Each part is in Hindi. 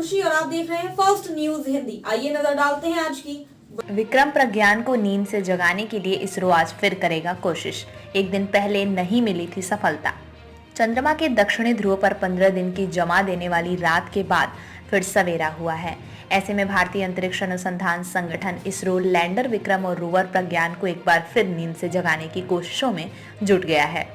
खुशी और आप देख रहे हैं फर्स्ट न्यूज हिंदी। आइए नजर डालते हैं आज की। विक्रम प्रज्ञान को नींद से जगाने के लिए इसरो आज फिर करेगा कोशिश। एक दिन पहले नहीं मिली थी सफलता। चंद्रमा के दक्षिणी ध्रुव पर 15 दिन की जमा देने वाली रात के बाद फिर सवेरा हुआ है। ऐसे में भारतीय अंतरिक्ष अनुसंधान संगठन इसरो लैंडर विक्रम और रोवर प्रज्ञान को एक बार फिर नींद से जगाने की कोशिशों में जुट गया है।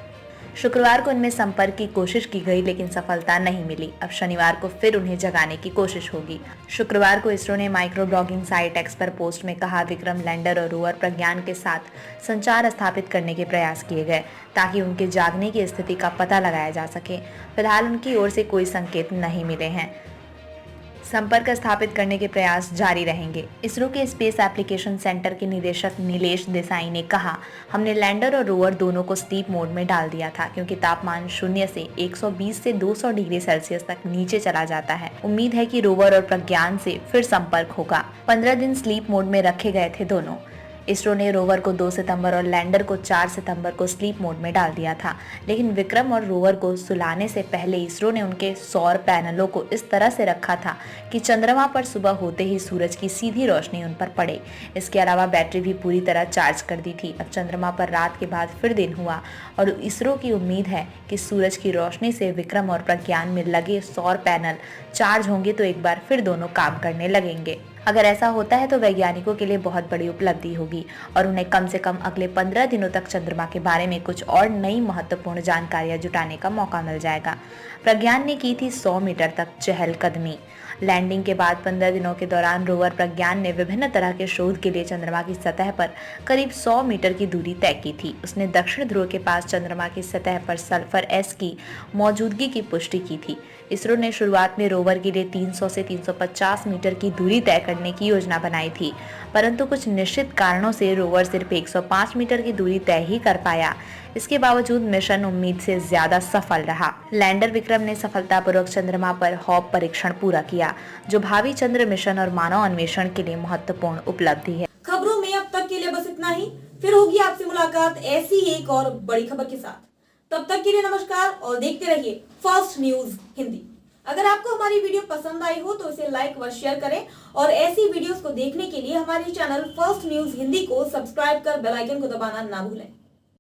शुक्रवार को इनमें संपर्क की कोशिश की गई लेकिन सफलता नहीं मिली। अब शनिवार को फिर उन्हें जगाने की कोशिश होगी। शुक्रवार को इसरो ने माइक्रो ब्लॉगिंग साइट एक्स पर पोस्ट में कहा, विक्रम लैंडर और रोवर प्रज्ञान के साथ संचार स्थापित करने के प्रयास किए गए ताकि उनके जागने की स्थिति का पता लगाया जा सके। फिलहाल उनकी ओर से कोई संकेत नहीं मिले हैं। संपर्क स्थापित करने के प्रयास जारी रहेंगे। इसरो के स्पेस एप्लीकेशन सेंटर के निदेशक नीलेश देसाई ने कहा, हमने लैंडर और रोवर दोनों को स्लीप मोड में डाल दिया था क्योंकि तापमान 0 से 120 से 200 डिग्री सेल्सियस तक नीचे चला जाता है। उम्मीद है कि रोवर और प्रज्ञान से फिर संपर्क होगा। 15 दिन स्लीप मोड में रखे गए थे दोनों। इसरो ने रोवर को 2 सितंबर और लैंडर को 4 सितंबर को स्लीप मोड में डाल दिया था, लेकिन विक्रम और रोवर को सुलाने से पहले इसरो ने उनके सौर पैनलों को इस तरह से रखा था कि चंद्रमा पर सुबह होते ही सूरज की सीधी रोशनी उन पर पड़े। इसके अलावा बैटरी भी पूरी तरह चार्ज कर दी थी। अब चंद्रमा पर रात के बाद फिर दिन हुआ और इसरो की उम्मीद है कि सूरज की रोशनी से विक्रम और प्रज्ञान में लगे सौर पैनल चार्ज होंगे तो एक बार फिर दोनों काम करने लगेंगे। अगर ऐसा होता है तो वैज्ञानिकों के लिए बहुत बड़ी उपलब्धि होगी और उन्हें कम से कम अगले 15 दिनों तक चंद्रमा के बारे में कुछ और नई महत्वपूर्ण जानकारियां जुटाने का मौका मिल जाएगा। प्रज्ञान ने की थी 100 मीटर तक चहलकदमी। लैंडिंग के बाद 15 दिनों के दौरान रोवर प्रज्ञान ने विभिन्न तरह के शोध के लिए चंद्रमा की सतह पर करीब 100 मीटर की दूरी तय की थी। उसने दक्षिण ध्रुव के पास चंद्रमा की सतह पर सल्फर एस की मौजूदगी की पुष्टि की थी। इसरो ने शुरुआत में रोवर के लिए 300 से 350 मीटर की दूरी तय करने की योजना बनाई थी, परंतु कुछ निश्चित कारणों से रोवर सिर्फ 105 मीटर की दूरी तय ही कर पाया। इसके बावजूद मिशन उम्मीद से ज्यादा सफल रहा। लैंडर विक्रम ने सफलतापूर्वक चंद्रमा पर हॉप परीक्षण पूरा किया, जो भावी चंद्र मिशन और मानव अन्वेषण के लिए महत्वपूर्ण उपलब्धि है। खबरों में अब तक के लिए बस इतना ही। फिर होगी आपसे मुलाकात ऐसी एक और बड़ी खबर के साथ। तब तक के लिए नमस्कार और देखते रहिए फर्स्ट न्यूज हिंदी। अगर आपको हमारी वीडियो पसंद आई हो तो इसे लाइक व शेयर करें और ऐसी वीडियोस को देखने के लिए हमारे चैनल फर्स्ट न्यूज हिंदी को सब्सक्राइब कर बेल आइकन को दबाना ना भूलें।